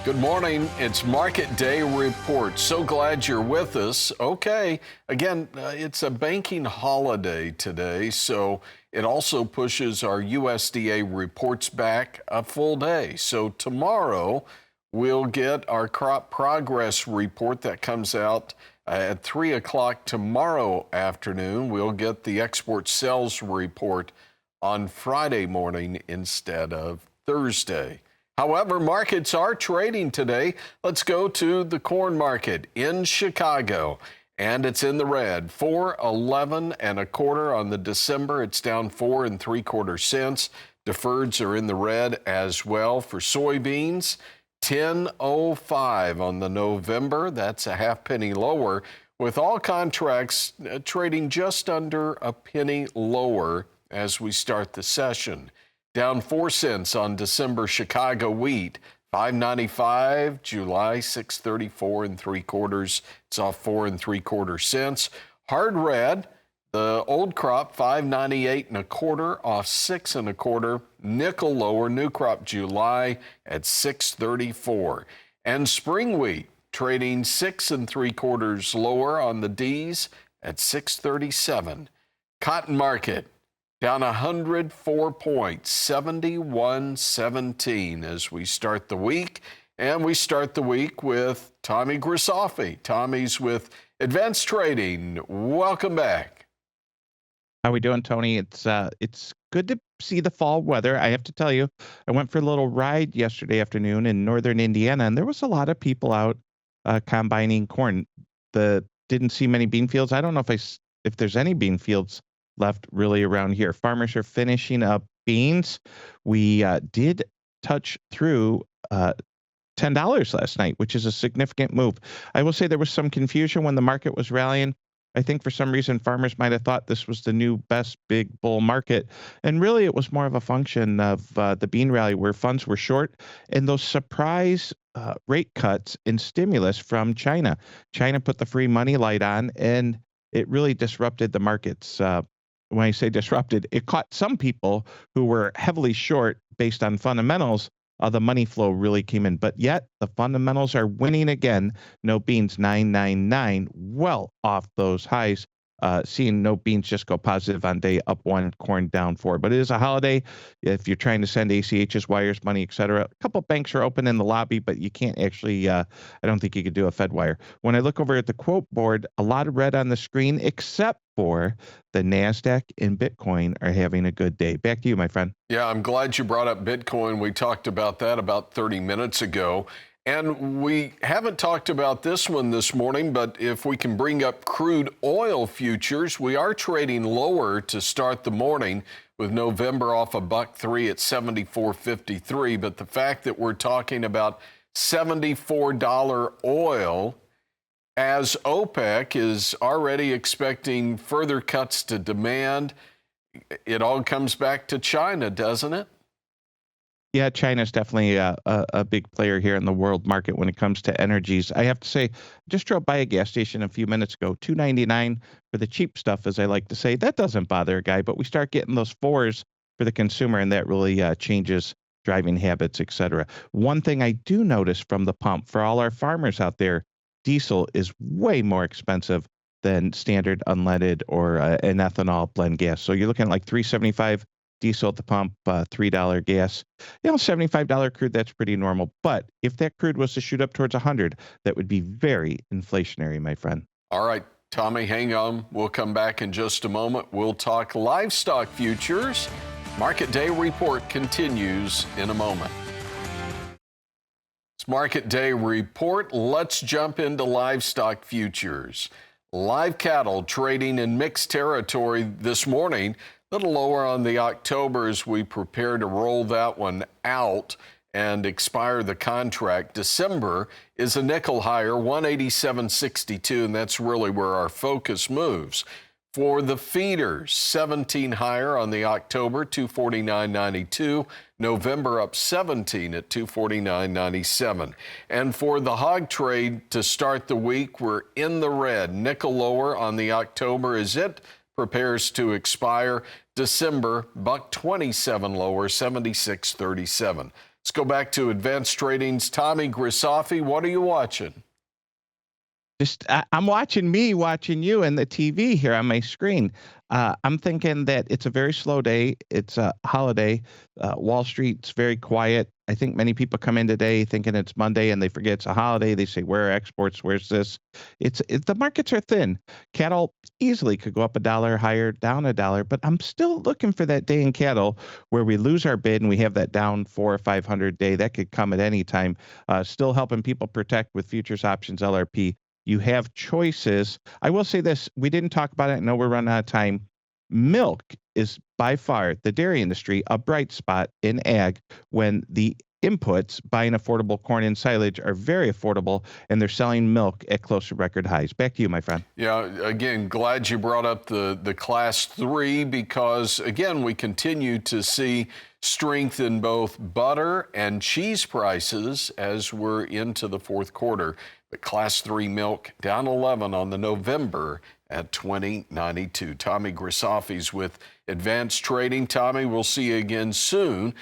Good morning. It's Market Day Report. So glad you're with us. Okay, again, it's a banking holiday today, so it also pushes our USDA reports back a full day. So tomorrow, we'll get our crop progress report that comes out at 3 o'clock tomorrow afternoon. We'll get the export sales report on Friday morning instead of Thursday. However, markets are trading today. Let's go to the corn market in Chicago, and it's in the red. 4.11 and a quarter on the December. It's down 4 3/4 cents. Deferreds are in the red as well. For soybeans, 10.05 on the November. That's a half penny lower, with all contracts trading just under a penny lower as we start the session. Down 4 cents on December Chicago wheat, 5.95. July 6.34 3/4. It's off 4 3/4 cents. Hard red, the old crop 5.98 and a quarter, off 6 1/4. Nickel lower, new crop July at 6.34. And spring wheat trading 6 3/4 lower on the D's at 6.37. Cotton market down 104 points, 71.17 as we start the week. And we start the week with Tommy Grisafi. Tommy's with Advanced Trading. Welcome back. How we doing, Tony? It's good to see the fall weather. I have to tell you, I went for a little ride yesterday afternoon in northern Indiana, and there was a lot of people out combining corn. Didn't see many bean fields. I don't know if there's any bean fields left really around here. Farmers are finishing up beans. We did touch through $10 last night, which is a significant move. I will say there was some confusion when the market was rallying. I think for some reason farmers might have thought this was the new best big bull market. And really it was more of a function of the bean rally where funds were short and those surprise rate cuts and stimulus from China. China put the free money light on and it really disrupted the markets. When I say disrupted, it caught some people who were heavily short based on fundamentals. The money flow really came in, but yet the fundamentals are winning again. No Beans 999, well off those highs. Seeing No Beans just go positive on day, up 1, corn down 4. But it is a holiday. If you're trying to send ACHs, wires, money, etc., a couple banks are open in the lobby, but you can't actually. I don't think you could do a Fed wire. When I look over at the quote board, a lot of red on the screen, except for the Nasdaq and Bitcoin are having a good day. Back to you, my friend. Yeah, I'm glad you brought up Bitcoin. We talked about that about 30 minutes ago. And we haven't talked about this one this morning, but if we can bring up crude oil futures, we are trading lower to start the morning with November off $1.03 at 74.53. But the fact that we're talking about $74 oil as OPEC is already expecting further cuts to demand, it all comes back to China, doesn't it? Yeah, China's definitely a big player here in the world market when it comes to energies. I have to say, just drove by a gas station a few minutes ago, $2.99 for the cheap stuff, as I like to say. That doesn't bother a guy, but we start getting those fours for the consumer, and that really changes driving habits, etc. One thing I do notice from the pump for all our farmers out there, diesel is way more expensive than standard unleaded or an ethanol blend gas. So you're looking at like 375 diesel at the pump, $3 gas. $75 crude, that's pretty normal. But if that crude was to shoot up towards 100, that would be very inflationary, my friend. All right, Tommy, hang on. We'll come back in just a moment. We'll talk livestock futures. Market Day Report continues in a moment. It's Market Day Report. Let's jump into livestock futures. Live cattle trading in mixed territory this morning. A little lower on the October as we prepare to roll that one out and expire the contract. December is a nickel higher, 187.62, and that's really where our focus moves. For the feeders, 17 higher on the October, 249.92. November up 17 at 249.97. And for the hog trade to start the week, we're in the red. Nickel lower on the October as it prepares to expire. December, $1.27 lower, 76.37. Let's go back to Advanced Trading's Tommy Grisafi. What are you watching? I'm watching me watching you and the TV here on my screen. I'm thinking that it's a very slow day. It's a holiday. Wall Street's very quiet. I think many people come in today thinking it's Monday and they forget it's a holiday. They say, "Where are exports? Where's this?" The markets are thin. Cattle easily could go up a dollar, higher, down a dollar, but I'm still looking for that day in cattle where we lose our bid and we have that down 400 or 500 day. That could come at any time. Still helping people protect with futures options, LRP. You have choices. I will say this, we didn't talk about it. I know we're running out of time. Milk is by far the dairy industry a bright spot in ag when the inputs, buying affordable corn and silage, are very affordable and they're selling milk at close to record highs. Back to you, my friend. Yeah, again, glad you brought up the class 3 because, again, we continue to see strength in both butter and cheese prices as we're into the fourth quarter. But class 3 milk down 11 on the November at 20.92. Tommy Grisafi's with Advanced Trading. Tommy, we'll see you again soon.